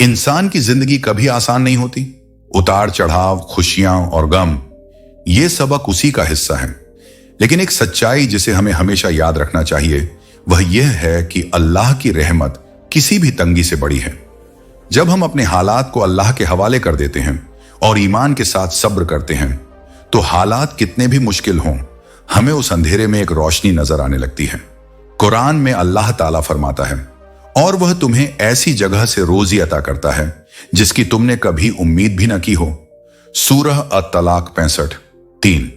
इंसान की जिंदगी कभी आसान नहीं होती। उतार चढ़ाव, खुशियां और गम, ये सबक उसी का हिस्सा है। लेकिन एक सच्चाई जिसे हमें हमेशा याद रखना चाहिए वह यह है कि अल्लाह की रहमत किसी भी तंगी से बड़ी है। जब हम अपने हालात को अल्लाह के हवाले कर देते हैं और ईमान के साथ सब्र करते हैं तो हालात कितने भी मुश्किल हों, हमें उस अंधेरे में एक रोशनी नजर आने लगती है। कुरान में अल्लाह ताला फरमाता है, और वह तुम्हें ऐसी जगह से रोजी अता करता है जिसकी तुमने कभी उम्मीद भी न की हो। सूरह अत-तलाक 65:3।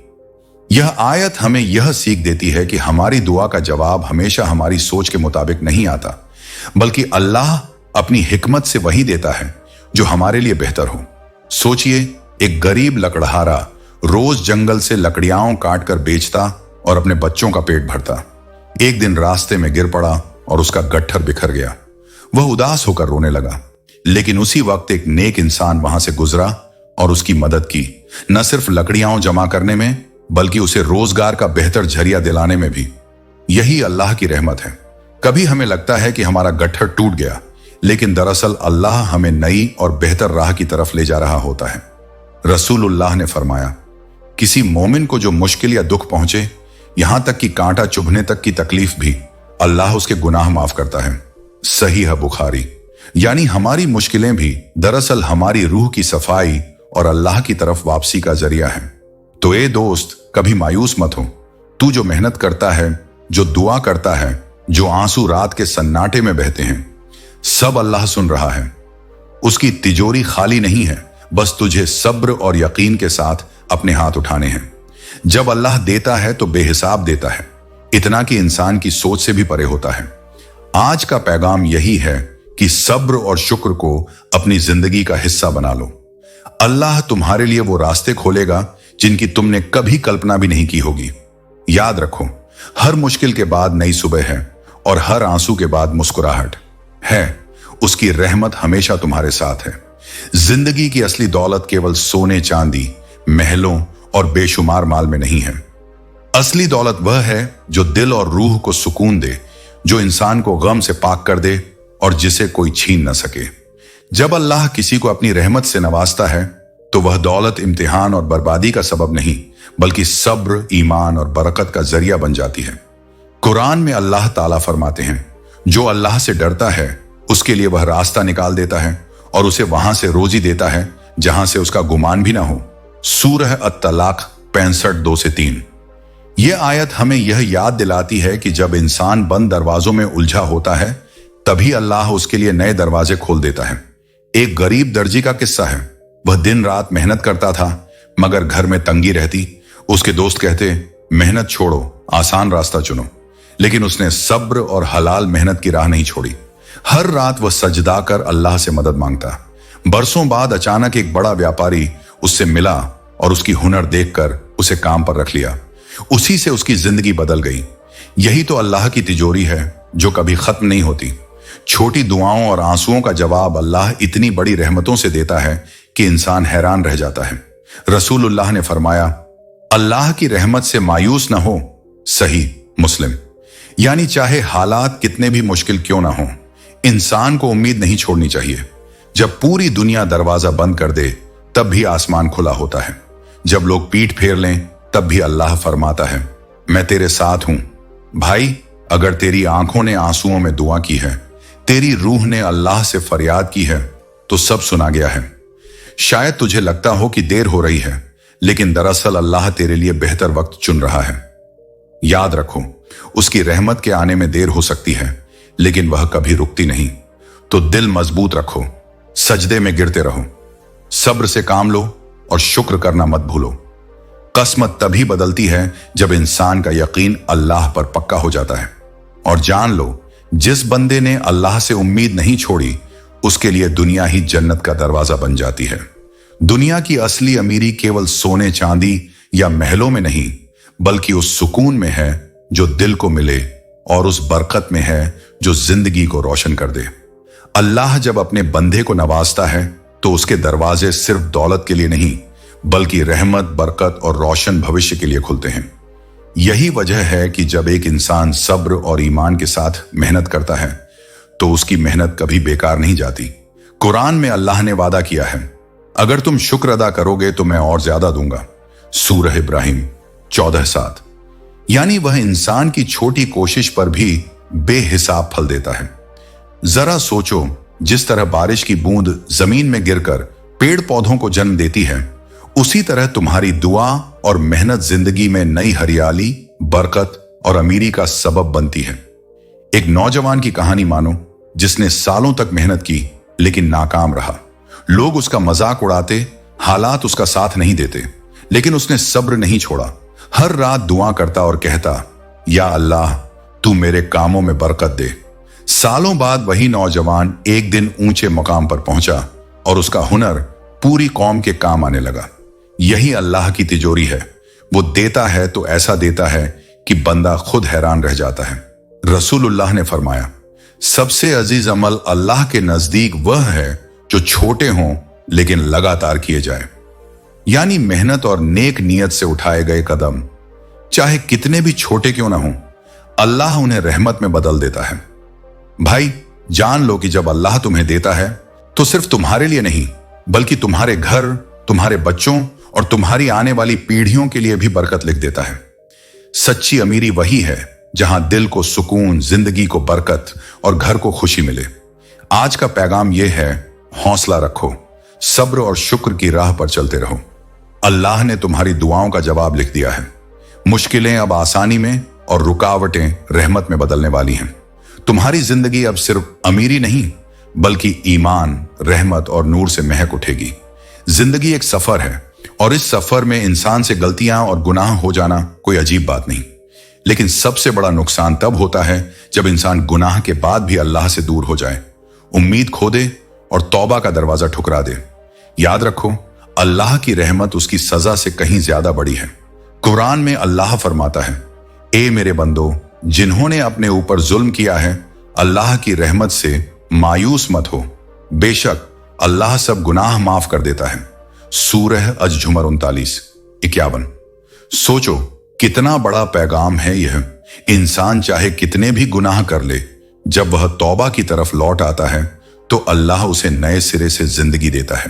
यह आयत हमें यह सीख देती है कि हमारी दुआ का जवाब हमेशा हमारी सोच के मुताबिक नहीं आता, बल्कि अल्लाह अपनी हिकमत से वही देता है जो हमारे लिए बेहतर हो। सोचिए, एक गरीब लकड़हारा रोज जंगल से लकड़ियां काट कर बेचता और अपने बच्चों का पेट भरता। एक दिन रास्ते में गिर पड़ा और उसका गट्ठर बिखर गया। वह उदास होकर रोने लगा, लेकिन उसी वक्त एक नेक इंसान वहां से गुजरा और उसकी मदद की, न सिर्फ लकड़ियां जमा करने में बल्कि उसे रोजगार का बेहतर जरिया दिलाने में भी। यही अल्लाह की रहमत है। कभी हमें लगता है कि हमारा गट्ठर टूट गया, लेकिन दरअसल अल्लाह हमें नई और बेहतर राह की तरफ ले जा रहा होता है। रसूलुल्लाह ने फरमाया, किसी मोमिन को जो मुश्किल या दुख पहुंचे, यहां तक कि कांटा चुभने तक की तकलीफ भी, अल्लाह उसके गुनाह माफ करता है। सही है बुखारी। यानी हमारी मुश्किलें भी दरअसल हमारी रूह की सफाई और अल्लाह की तरफ वापसी का जरिया है। तो ए दोस्त, कभी मायूस मत हो। तू जो मेहनत करता है, जो दुआ करता है, जो आंसू रात के सन्नाटे में बहते हैं, सब अल्लाह सुन रहा है। उसकी तिजोरी खाली नहीं है, बस तुझे सब्र और यकीन के साथ अपने हाथ उठाने हैं। जब अल्लाह देता है तो बेहिसाब देता है, इतना कि इंसान की सोच से भी परे होता है। आज का पैगाम यही है कि सब्र और शुक्र को अपनी जिंदगी का हिस्सा बना लो। अल्लाह तुम्हारे लिए वो रास्ते खोलेगा जिनकी तुमने कभी कल्पना भी नहीं की होगी। याद रखो, हर मुश्किल के बाद नई सुबह है और हर आंसू के बाद मुस्कुराहट है। उसकी रहमत हमेशा तुम्हारे साथ है। जिंदगी की असली दौलत केवल सोने चांदी, महलों और बेशुमार माल में नहीं है। असली दौलत वह है जो दिल और रूह को सुकून दे, जो इंसान को गम से पाक कर दे और जिसे कोई छीन न सके। जब अल्लाह किसी को अपनी रहमत से नवाजता है तो वह दौलत इम्तिहान और बर्बादी का सबब नहीं, बल्कि सब्र, ईमान और बरकत का जरिया बन जाती है। कुरान में अल्लाह ताला फरमाते हैं, जो अल्लाह से डरता है उसके लिए वह रास्ता निकाल देता है और उसे वहां से रोजी देता है जहां से उसका गुमान भी ना हो। सूरह अत-तलाक 65:2-3। यह आयत हमें यह याद दिलाती है कि जब इंसान बंद दरवाजों में उलझा होता है तभी अल्लाह उसके लिए नए दरवाजे खोल देता है। एक गरीब दर्जी का किस्सा है। वह दिन रात मेहनत करता था, मगर घर में तंगी रहती। उसके दोस्त कहते, मेहनत छोड़ो, आसान रास्ता चुनो। लेकिन उसने सब्र और हलाल मेहनत की राह नहीं छोड़ी। हर रात वह सजदा कर अल्लाह से मदद मांगता। बरसों बाद अचानक एक बड़ा व्यापारी उससे मिला और उसकी हुनर देखकर उसे काम पर रख लिया। उसी से उसकी जिंदगी बदल गई। यही तो अल्लाह की तिजोरी है जो कभी खत्म नहीं होती। छोटी दुआओं और आंसुओं का जवाब अल्लाह इतनी बड़ी रहमतों से देता है कि इंसान हैरान रह जाता है। रसूलुल्लाह ने फरमाया, अल्लाह की रहमत से मायूस न हो। सही मुस्लिम। यानी चाहे हालात कितने भी मुश्किल क्यों ना हो, इंसान को उम्मीद नहीं छोड़नी चाहिए। जब पूरी दुनिया दरवाजा बंद कर दे तब भी आसमान खुला होता है। जब लोग पीठ फेर लें तब भी अल्लाह फरमाता है, मैं तेरे साथ हूं। भाई, अगर तेरी आंखों ने आंसुओं में दुआ की है, तेरी रूह ने अल्लाह से फरियाद की है, तो सब सुना गया है। शायद तुझे लगता हो कि देर हो रही है, लेकिन दरअसल अल्लाह तेरे लिए बेहतर वक्त चुन रहा है। याद रखो, उसकी रहमत के आने में देर हो सकती है, लेकिन वह कभी रुकती नहीं। तो दिल मजबूत रखो, सजदे में गिरते रहो, सब्र से काम लो और शुक्र करना मत भूलो। किस्मत तभी बदलती है जब इंसान का यकीन अल्लाह पर पक्का हो जाता है। और जान लो, जिस बंदे ने अल्लाह से उम्मीद नहीं छोड़ी, उसके लिए दुनिया ही जन्नत का दरवाजा बन जाती है। दुनिया की असली अमीरी केवल सोने चांदी या महलों में नहीं, बल्कि उस सुकून में है जो दिल को मिले, और उस बरकत में है जो जिंदगी को रोशन कर दे। अल्लाह जब अपने बंदे को नवाजता है तो उसके दरवाजे सिर्फ दौलत के लिए नहीं, बल्कि रहमत, बरकत और रोशन भविष्य के लिए खुलते हैं। यही वजह है कि जब एक इंसान सब्र और ईमान के साथ मेहनत करता है तो उसकी मेहनत कभी बेकार नहीं जाती। कुरान में अल्लाह ने वादा किया है, अगर तुम शुक्र अदा करोगे तो मैं और ज्यादा दूंगा। सूरह इब्राहिम 14:7। यानी वह इंसान की छोटी कोशिश पर भी बेहिसाब फल देता है। जरा सोचो, जिस तरह बारिश की बूंद जमीन में गिरकर पेड़ पौधों को जन्म देती है, उसी तरह तुम्हारी दुआ और मेहनत जिंदगी में नई हरियाली, बरकत और अमीरी का सबब बनती है। एक नौजवान की कहानी मानो, जिसने सालों तक मेहनत की लेकिन नाकाम रहा। लोग उसका मजाक उड़ाते, हालात उसका साथ नहीं देते, लेकिन उसने सब्र नहीं छोड़ा। हर रात दुआ करता और कहता, या अल्लाह तू मेरे कामों में बरकत दे। सालों बाद वही नौजवान एक दिन ऊंचे मकाम पर पहुंचा और उसका हुनर पूरी कौम के काम आने लगा। यही अल्लाह की तिजोरी है। वो देता है तो ऐसा देता है कि बंदा खुद हैरान रह जाता है। रसूलुल्लाह ने फरमाया, सबसे अजीज अमल अल्लाह के नजदीक वह है जो छोटे हों लेकिन लगातार किए जाए। यानी मेहनत और नेक नियत से उठाए गए कदम चाहे कितने भी छोटे क्यों ना हों, अल्लाह उन्हें रहमत में बदल देता है। भाई, जान लो कि जब अल्लाह तुम्हें देता है तो सिर्फ तुम्हारे लिए नहीं, बल्कि तुम्हारे घर, तुम्हारे बच्चों और तुम्हारी आने वाली पीढ़ियों के लिए भी बरकत लिख देता है। सच्ची अमीरी वही है जहां दिल को सुकून, जिंदगी को बरकत और घर को खुशी मिले। आज का पैगाम यह है, हौसला रखो, सब्र और शुक्र की राह पर चलते रहो। अल्लाह ने तुम्हारी दुआओं का जवाब लिख दिया है। मुश्किलें अब आसानी में और रुकावटें रहमत में बदलने वाली हैं। तुम्हारी जिंदगी अब सिर्फ अमीरी नहीं, बल्कि ईमान, रहमत और नूर से महक उठेगी। जिंदगी एक सफर है और इस सफर में इंसान से गलतियां और गुनाह हो जाना कोई अजीब बात नहीं, लेकिन सबसे बड़ा नुकसान तब होता है जब इंसान गुनाह के बाद भी अल्लाह से दूर हो जाए, उम्मीद खो दे और तौबा का दरवाजा ठुकरा दे। याद रखो, अल्लाह की रहमत उसकी सजा से कहीं ज्यादा बड़ी है। कुरान में अल्लाह फरमाता है, ए मेरे बंदो, जिन्होंने अपने ऊपर जुल्म किया है, अल्लाह की रहमत से मायूस मत हो, बेशक अल्लाह सब गुनाह माफ कर देता है। सूरह अज-झुमर 39:51। सोचो कितना बड़ा पैगाम है यह। इंसान चाहे कितने भी गुनाह कर ले, जब वह तौबा की तरफ लौट आता है तो अल्लाह उसे नए सिरे से जिंदगी देता है।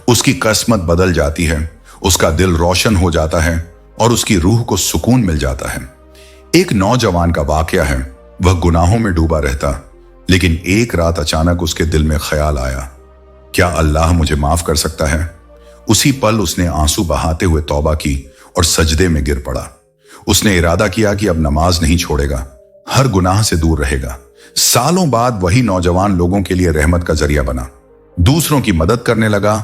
उसकी किस्मत बदल जाती है, उसका दिल रोशन हो जाता है और उसकी रूह को सुकून मिल जाता है। एक नौजवान का वाकया है। वह गुनाहों में डूबा रहता, लेकिन एक रात अचानक उसके दिल में ख्याल आया, क्या अल्लाह मुझे माफ कर सकता है? उसी पल उसने आंसू बहाते हुए तौबा की और सजदे में गिर पड़ा। उसने इरादा किया कि अब नमाज नहीं छोड़ेगा, हर गुनाह से दूर रहेगा। सालों बाद वही नौजवान लोगों के लिए रहमत का जरिया बना, दूसरों की मदद करने लगा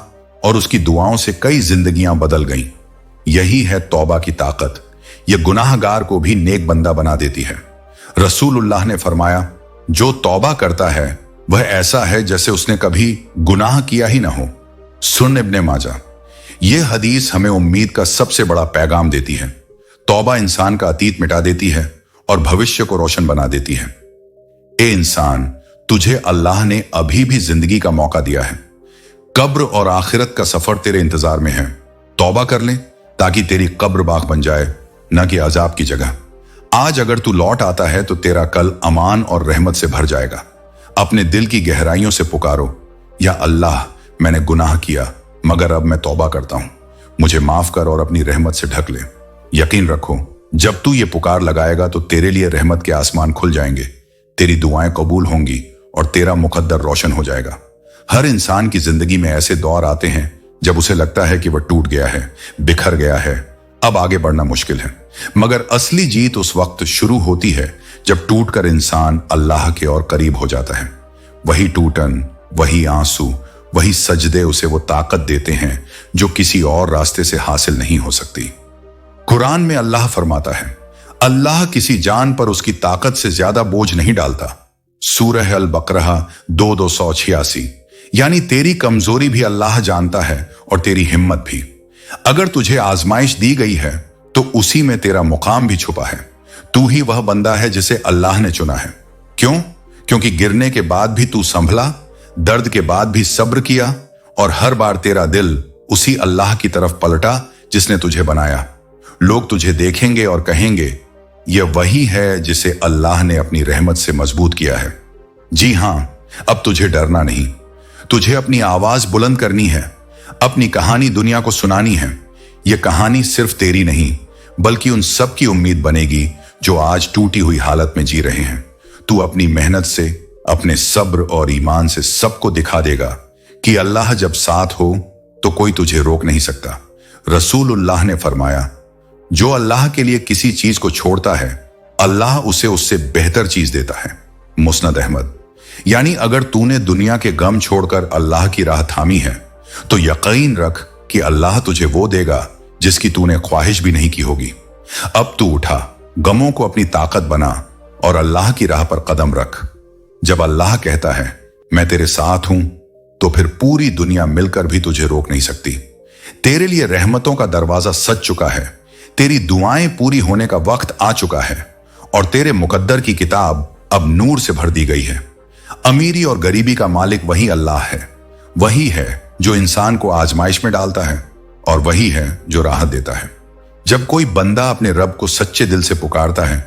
और उसकी दुआओं से कई जिंदगियां बदल गईं। यही है तौबा की ताकत। यह गुनाहगार को भी नेक बंदा बना देती है। रसूलुल्लाह ने फरमाया, जो तौबा करता है वह ऐसा है जैसे उसने कभी गुनाह किया ही ना हो। सुन इब्ने माजा। यह हदीस हमें उम्मीद का सबसे बड़ा पैगाम देती है। तौबा इंसान का अतीत मिटा देती है और भविष्य को रोशन बना देती है। ए इंसान, तुझे अल्लाह ने अभी भी जिंदगी का मौका दिया है। कब्र और आखिरत का सफर तेरे इंतजार में है। तौबा कर ले ताकि तेरी कब्र बाग बन जाए, न कि अजाब की जगह। आज अगर तू लौट आता है तो तेरा कल अमान और रहमत से भर जाएगा। अपने दिल की गहराइयों से पुकारो, या अल्लाह मैंने गुनाह किया मगर अब मैं तौबा करता हूं, मुझे माफ कर और अपनी रहमत से ढक ले। यकीन रखो, जब तू ये पुकार लगाएगा तो तेरे लिए रहमत के आसमान खुल जाएंगे, तेरी दुआएं कबूल होंगी और तेरा मुकद्दर रोशन हो जाएगा। हर इंसान की जिंदगी में ऐसे दौर आते हैं जब उसे लगता है कि वह टूट गया है, बिखर गया है, अब आगे बढ़ना मुश्किल है। मगर असली जीत उस वक्त शुरू होती है जब टूटकर इंसान अल्लाह के और करीब हो जाता है। वही टूटन, वही आंसू, वही सजदे उसे वो ताकत देते हैं जो किसी और रास्ते से हासिल नहीं हो सकती। कुरान में अल्लाह फरमाता है, अल्लाह किसी जान पर उसकी ताकत से ज्यादा बोझ नहीं डालता। सूरह अल बकरा 2:286। यानी तेरी कमजोरी भी अल्लाह जानता है और तेरी हिम्मत भी। अगर तुझे आजमाइश दी गई है तो उसी में तेरा मुकाम भी छुपा है। तू ही वह बंदा है जिसे अल्लाह ने चुना है। क्यों? क्योंकि गिरने के बाद भी तू संभला, दर्द के बाद भी सब्र किया और हर बार तेरा दिल उसी अल्लाह की तरफ पलटा जिसने तुझे बनाया। लोग तुझे देखेंगे और कहेंगे, यह वही है जिसे अल्लाह ने अपनी रहमत से मजबूत किया है। जी हां, अब तुझे डरना नहीं। तुझे अपनी आवाज बुलंद करनी है, अपनी कहानी दुनिया को सुनानी है। यह कहानी सिर्फ तेरी नहीं बल्कि उन सब की उम्मीद बनेगी जो आज टूटी हुई हालत में जी रहे हैं। तू अपनी मेहनत से, अपने सब्र और ईमान से सबको दिखा देगा कि अल्लाह जब साथ हो तो कोई तुझे रोक नहीं सकता। रसूलुल्लाह ने फरमाया, जो अल्लाह के लिए किसी चीज को छोड़ता है अल्लाह उसे उससे बेहतर चीज देता है। मुस्नद अहमद। यानी अगर तूने दुनिया के गम छोड़कर अल्लाह की राह थामी है तो यकीन रख कि अल्लाह तुझे वो देगा जिसकी तूने ख्वाहिश भी नहीं की होगी। अब तू उठा, गमों को अपनी ताकत बना और अल्लाह की राह पर कदम रख। जब अल्लाह कहता है मैं तेरे साथ हूं तो फिर पूरी दुनिया मिलकर भी तुझे रोक नहीं सकती। तेरे लिए रहमतों का दरवाजा सज चुका है, तेरी दुआएं पूरी होने का वक्त आ चुका है और तेरे मुकद्दर की किताब अब नूर से भर दी गई है। अमीरी और गरीबी का मालिक वही अल्लाह है। वही है जो इंसान को आजमाइश में डालता है और वही है जो राहत देता है। जब कोई बंदा अपने रब को सच्चे दिल से पुकारता है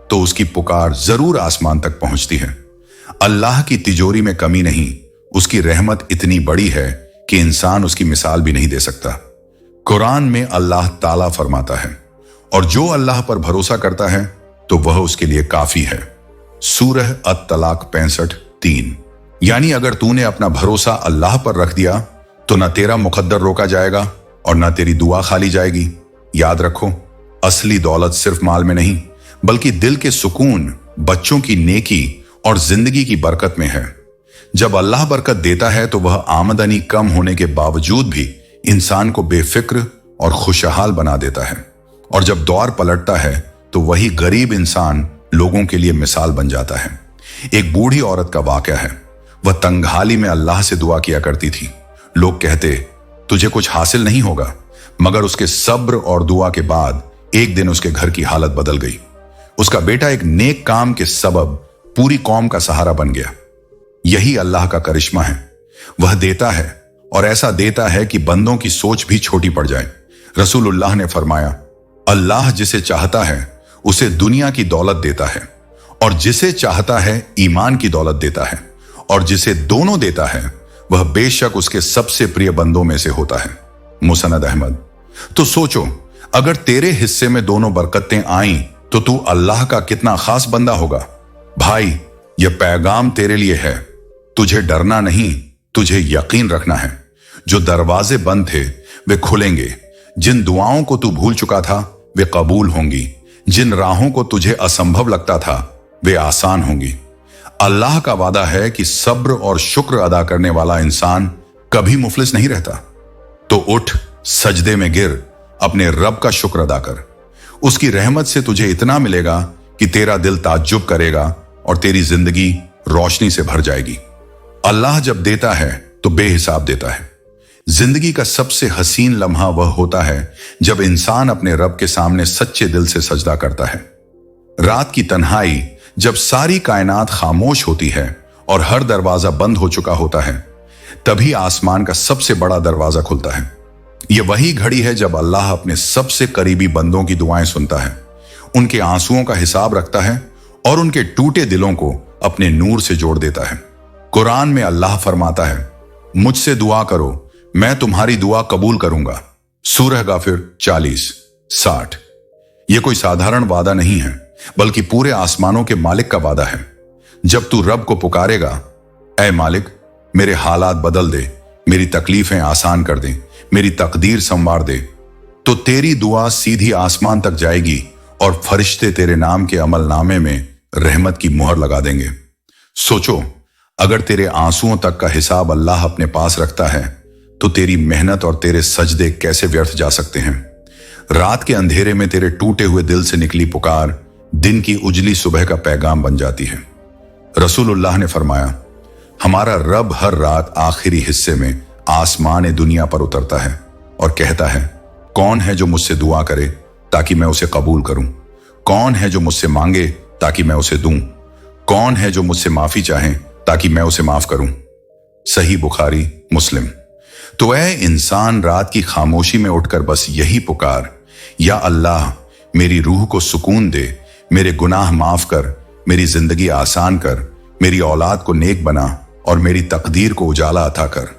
तो उसकी पुकार जरूर आसमान तक पहुंचती है। अल्लाह की तिजोरी में कमी नहीं, उसकी रहमत इतनी बड़ी है कि इंसान उसकी मिसाल भी नहीं दे सकता। कुरान में अल्लाह ताला फरमाता है, और जो अल्लाह पर भरोसा करता है तो वह उसके लिए काफी है। सूरह अत-तलाक 65:3। यानी अगर तूने अपना भरोसा अल्लाह पर रख दिया तो न तेरा मुकद्दर रोका जाएगा और न तेरी दुआ खाली जाएगी। याद रखो, असली दौलत सिर्फ माल में नहीं बल्कि दिल के सुकून, बच्चों की नेकी और जिंदगी की बरकत में है। जब अल्लाह बरकत देता है तो वह आमदनी कम होने के बावजूद भी इंसान को बेफिक्र और खुशहाल बना देता है, और जब दौर पलटता है तो वही गरीब इंसान लोगों के लिए मिसाल बन जाता है। एक बूढ़ी औरत का वाकया है। वह तंगहाली में अल्लाह से दुआ किया करती थी। लोग कहते तुझे कुछ हासिल नहीं होगा, मगर उसके सब्र और दुआ के बाद एक दिन उसके घर की हालत बदल गई। उसका बेटा एक नेक काम के सबब पूरी कौम का सहारा बन गया। यही अल्लाह का करिश्मा है। वह देता है और ऐसा देता है कि बंदों की सोच भी छोटी पड़ जाए। रसूलुल्लाह ने फरमाया, अल्लाह जिसे चाहता है उसे दुनिया की दौलत देता है और जिसे चाहता है ईमान की दौलत देता है, और जिसे दोनों देता है वह बेशक उसके सबसे प्रिय बंदों में से होता है। मुसनद अहमद। तो सोचो, अगर तेरे हिस्से में दोनों बरकतें आईं तो तू अल्लाह का कितना खास बंदा होगा। भाई, यह पैगाम तेरे लिए है। तुझे डरना नहीं, तुझे यकीन रखना है। जो दरवाजे बंद थे वे खुलेंगे, जिन दुआओं को तू भूल चुका था वे कबूल होंगी, जिन राहों को तुझे असंभव लगता था वे आसान होंगी। अल्लाह का वादा है कि सब्र और शुक्र अदा करने वाला इंसान कभी मुफलिस नहीं रहता। तो उठ, सजदे में गिर, अपने रब का शुक्र अदा कर। उसकी रहमत से तुझे इतना मिलेगा कि तेरा दिल ताज्जुब करेगा और तेरी जिंदगी रोशनी से भर जाएगी। अल्लाह जब देता है तो बेहिसाब देता है। जिंदगी का सबसे हसीन लम्हा वह होता है जब इंसान अपने रब के सामने सच्चे दिल से सजदा करता है। रात की तन्हाई, जब सारी कायनात खामोश होती है और हर दरवाजा बंद हो चुका होता है, तभी आसमान का सबसे बड़ा दरवाजा खुलता है। यह वही घड़ी है जब अल्लाह अपने सबसे करीबी बंदों की दुआएं सुनता है, उनके आंसुओं का हिसाब रखता है और उनके टूटे दिलों को अपने नूर से जोड़ देता है। कुरान में अल्लाह फरमाता है, मुझसे दुआ करो, मैं तुम्हारी दुआ कबूल करूंगा। सूरह गाफिर 40:60। यह कोई साधारण वादा नहीं है बल्कि पूरे आसमानों के मालिक का वादा है। जब तू रब को पुकारेगा, ऐ मालिक मेरे हालात बदल दे, मेरी तकलीफें आसान कर दे, मेरी तकदीर संवार दे, तो तेरी दुआ सीधी आसमान तक जाएगी और फरिश्ते तेरे नाम के अमल नामे में रहमत की मुहर लगा देंगे। सोचो, अगर तेरे आंसुओं तक का हिसाब अल्लाह अपने पास रखता है तो तेरी मेहनत और तेरे सजदे कैसे व्यर्थ जा सकते हैं। रात के अंधेरे में तेरे टूटे हुए दिल से निकली पुकार दिन की उजली सुबह का पैगाम बन जाती है। रसूलुल्लाह ने फरमाया, हमारा रब हर रात आखिरी हिस्से में आसमान दुनिया पर उतरता है और कहता है, कौन है जो मुझसे दुआ करे ताकि मैं उसे कबूल करूं? कौन है जो मुझसे मांगे ताकि मैं उसे दूं? कौन है जो मुझसे माफी चाहे ताकि मैं उसे माफ करूं? सही बुखारी, मुस्लिम। तो ऐ इंसान, रात की खामोशी में उठकर बस यही पुकार, या अल्लाह मेरी रूह को सुकून दे, मेरे गुनाह माफ कर, मेरी जिंदगी आसान कर, मेरी औलाद को नेक बना और मेरी तकदीर को उजाला अता कर।